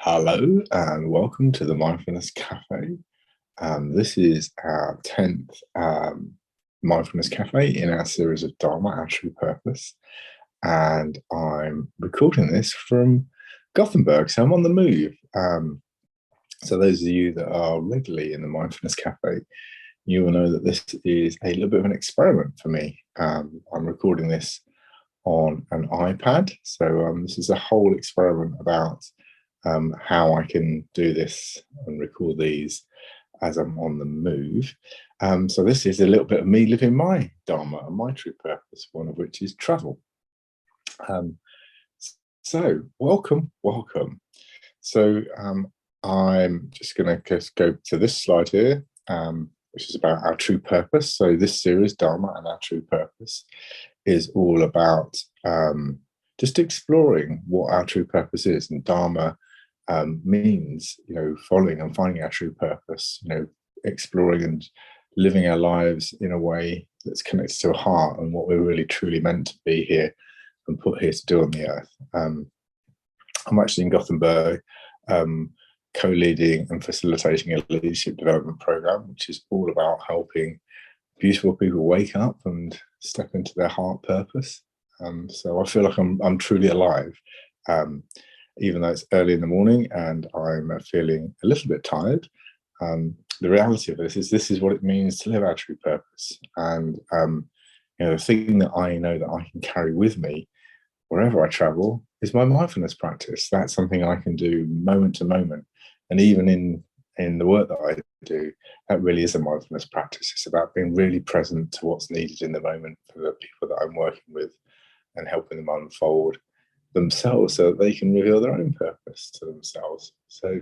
Hello and welcome to the Mindfulness Cafe. This is our 10th Mindfulness Cafe in our series of Dharma, Our True Purpose. And I'm recording this from Gothenburg, so I'm on the move. So those of you that are regularly in the Mindfulness Cafe, you will know that this is a little bit of an experiment for me. I'm recording this on an iPad. So this is a whole experiment about how I can do this and record these as I'm on the move. So this is a little bit of me living my dharma and my true purpose, one of which is travel. So welcome. So I'm just going to go to this slide here, which is about our true purpose. So this series, Dharma and Our True Purpose, is all about just exploring what our true purpose is. And Dharma means, following and finding our true purpose, exploring and living our lives in a way that's connected to our heart and what we're really truly meant to be here and put here to do on the earth. I'm actually in Gothenburg, co-leading and facilitating a leadership development program, which is all about helping beautiful people wake up and step into their heart purpose. So I feel like I'm truly alive, even though it's early in the morning and I'm feeling a little bit tired. The reality of this is what it means to live our true purpose. And the thing that I know that I can carry with me wherever I travel is my mindfulness practice. That's something I can do moment to moment. And even in the work that I do, that really is a mindfulness practice. It's about being really present to what's needed in the moment for the people that I'm working with and helping them unfold themselves so that they can reveal their own purpose to themselves. So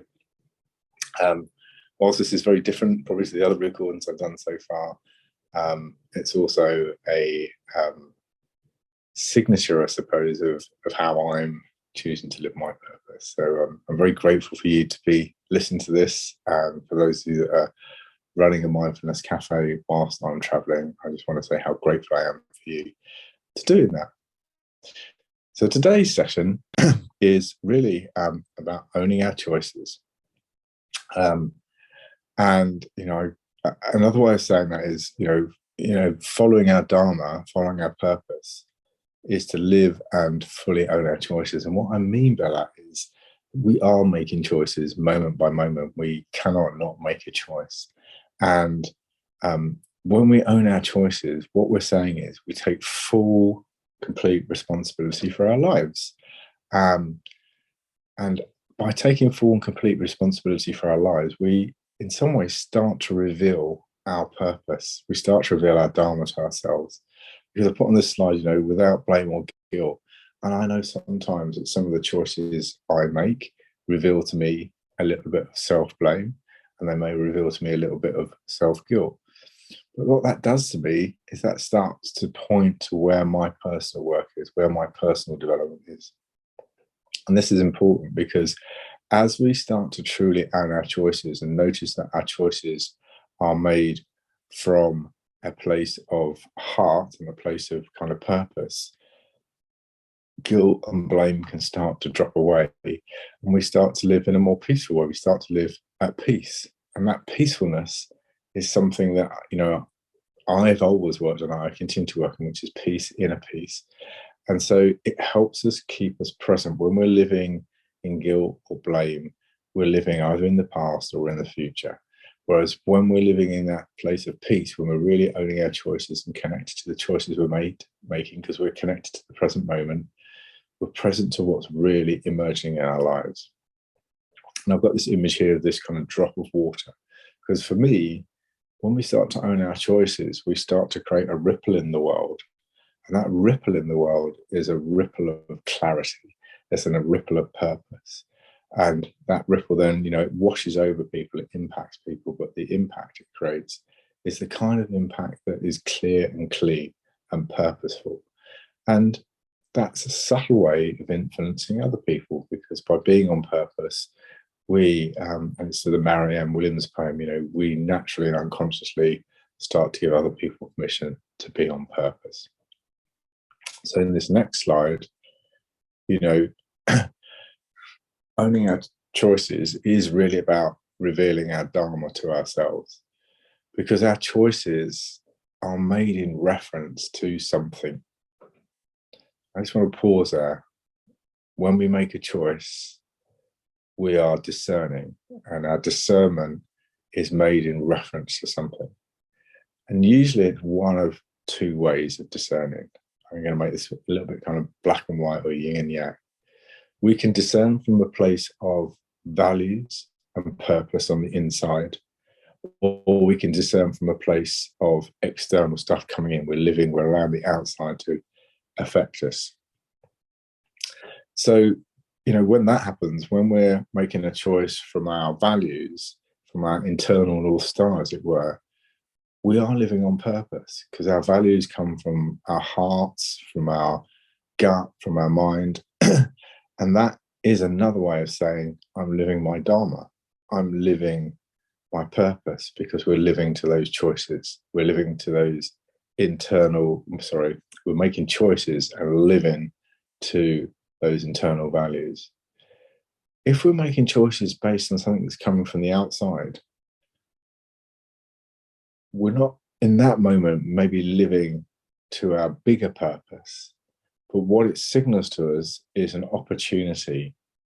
whilst this is very different probably to the other recordings I've done so far, it's also a signature, I suppose, of how I'm choosing to live my purpose. So I'm very grateful for you to be listening to this. For those of you that are running a mindfulness cafe whilst I'm traveling, I just want to say how grateful I am for you to doing that. So today's session is really about owning our choices. And another way of saying that is, following our dharma, following our purpose, is to live and fully own our choices. And what I mean by that is we are making choices moment by moment. We cannot not make a choice. And when we own our choices, what we're saying is we take full, complete responsibility for our lives. And by taking full and complete responsibility for our lives, we in some ways start to reveal our purpose. We start to reveal our dharma to ourselves. Because I put on this slide, without blame or guilt. And I know sometimes that some of the choices I make reveal to me a little bit of self-blame, and they may reveal to me a little bit of self-guilt. But what that does to me is that starts to point to where my personal work is, where my personal development is. And this is important because as we start to truly own our choices and notice that our choices are made from a place of heart and a place of kind of purpose, guilt and blame can start to drop away, and we start to live in a more peaceful way. We start to live at peace, and that peacefulness is something that I've always worked on. I continue to work on, which is peace, inner peace. And so it helps us keep us present. When we're living in guilt or blame, we're living either in the past or in the future. Whereas when we're living in that place of peace, when we're really owning our choices and connected to the choices we're making, because we're connected to the present moment, we're present to what's really emerging in our lives. And I've got this image here of this kind of drop of water. Because for me, when we start to own our choices, we start to create a ripple in the world. And that ripple in the world is a ripple of clarity. It's a ripple of purpose. And that ripple then, it washes over people, it impacts people, but the impact it creates is the kind of impact that is clear and clean and purposeful. And that's a subtle way of influencing other people, because by being on purpose, we, and it's the Marianne Williams poem, we naturally and unconsciously start to give other people permission to be on purpose. So in this next slide, owning choices is really about revealing our dharma to ourselves, because our choices are made in reference to something. I just want to pause there. When we make a choice, we are discerning, and our discernment is made in reference to something. And usually it's one of two ways of discerning. I'm going to make this a little bit kind of black and white, or yin and yang. We can discern from a place of values and purpose on the inside, or we can discern from a place of external stuff coming in. We're allowing the outside to affect us. So, when that happens, when we're making a choice from our values, from our internal North Star, as it were, we are living on purpose, because our values come from our hearts, from our gut, from our mind. And that is another way of saying, I'm living my dharma. I'm living my purpose, because we're living to those choices. We're living to those we're making choices and living to those internal values. If we're making choices based on something that's coming from the outside, we're not in that moment maybe living to our bigger purpose, but what it signals to us is an opportunity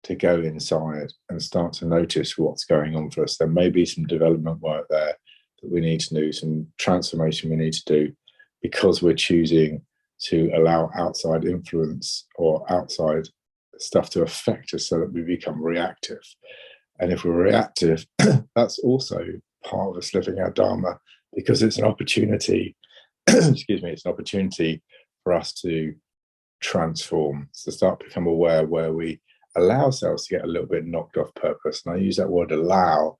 to go inside and start to notice what's going on for us. There may be some development work there that we need to do, some transformation we need to do, because we're choosing to allow outside influence or outside stuff to affect us, so that we become reactive. And if we're reactive, that's also part of us living our dharma, because it's an opportunity, excuse me, it's an opportunity for us to transform, to start to become aware, where we allow ourselves to get a little bit knocked off purpose. And I use that word allow,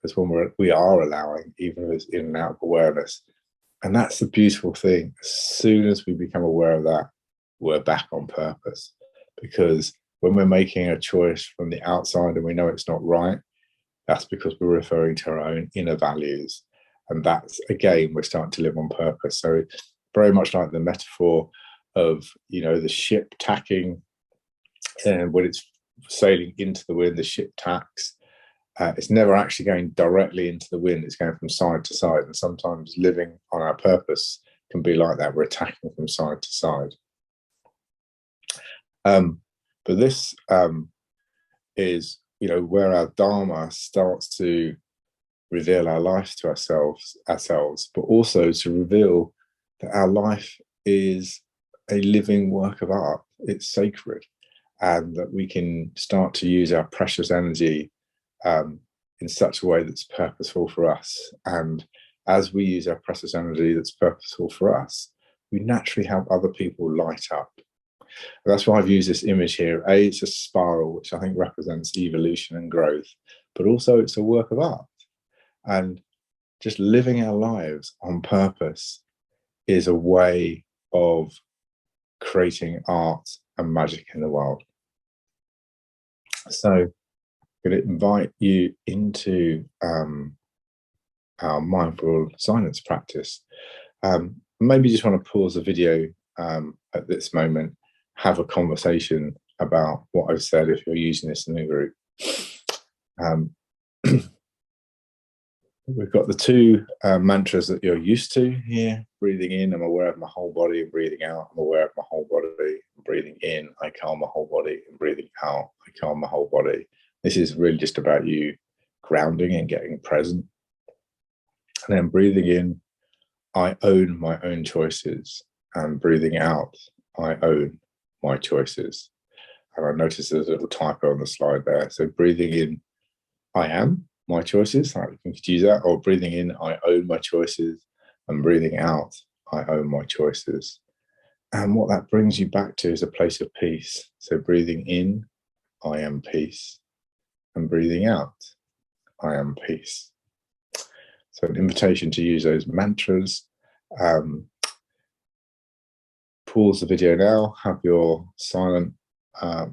as when we are allowing, even if it's in and out of awareness. And that's the beautiful thing. As soon as we become aware of that, we're back on purpose. Because when we're making a choice from the outside and we know it's not right, that's because we're referring to our own inner values. And that's, again, we're starting to live on purpose. So very much like the metaphor of, the ship tacking, and when it's sailing into the wind, the ship tacks. It's never actually going directly into the wind. It's going from side to side. And sometimes living on our purpose can be like that. We're attacking from side to side. But this is, where our dharma starts to reveal our life to ourselves, but also to reveal that our life is a living work of art. It's sacred, and that we can start to use our precious energy in such a way that's purposeful for us. And as we use our precious energy that's purposeful for us, we naturally help other people light up. And that's why I've used this image here. It's a spiral, which I think represents evolution and growth, but also it's a work of art. And just living our lives on purpose is a way of creating art and magic in the world. So I'm going to invite you into our mindful silence practice. Maybe just want to pause the video at this moment, have a conversation about what I've said if you're using this in the group. We've got the two mantras that you're used to here. Breathing in, I'm aware of my whole body, and breathing out, I'm aware of my whole body. Breathing in, I calm my whole body, and breathing out, I calm my whole body. This is really just about you grounding and getting present. And then breathing in, I own my own choices, and breathing out, I own my choices. And I noticed there's a little typo on the slide there. So breathing in, I am my choices. I could use that. Or breathing in, I own my choices, and breathing out, I own my choices. And what that brings you back to is a place of peace. So breathing in, I am peace, and breathing out, I am peace. So an invitation to use those mantras. Pause the video now, have your silent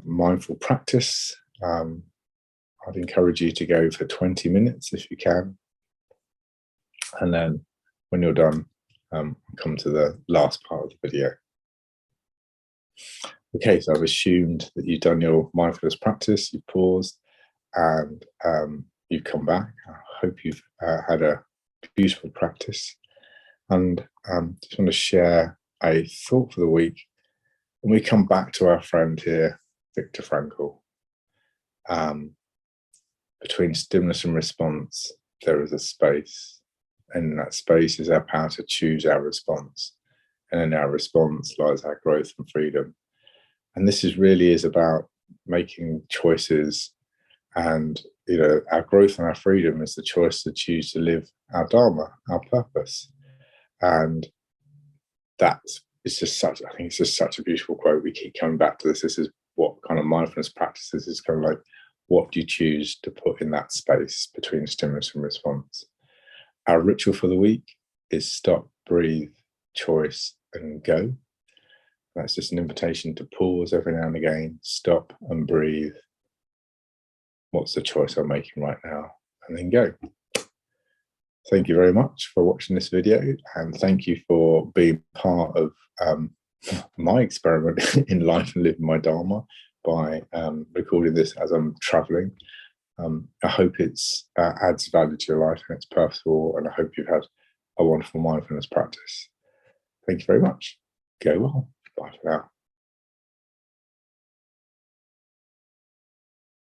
mindful practice. I'd encourage you to go for 20 minutes if you can. And then when you're done, come to the last part of the video. Okay, so I've assumed that you've done your mindfulness practice, you've paused, and you've come back. I hope you've had a beautiful practice. And just want to share a thought for the week. When we come back to our friend here, Viktor Frankl, between stimulus and response, there is a space. And in that space is our power to choose our response. And in our response lies our growth and freedom. And this is about making choices, and our growth and our freedom is the choice to choose to live our dharma, our purpose. And I think it's just such a beautiful quote. We keep coming back to this. This is what kind of mindfulness practices is kind of like, what do you choose to put in that space between stimulus and response? Our ritual for the week is stop, breathe, choice, and go. That's just an invitation to pause every now and again, stop and breathe. What's the choice I'm making right now? And then go. Thank you very much for watching this video, and thank you for being part of my experiment in life and living my dharma by recording this as I'm traveling. I hope it's adds value to your life and it's purposeful, and I hope you've had a wonderful mindfulness practice. Thank you very much. Go well. Bye for now.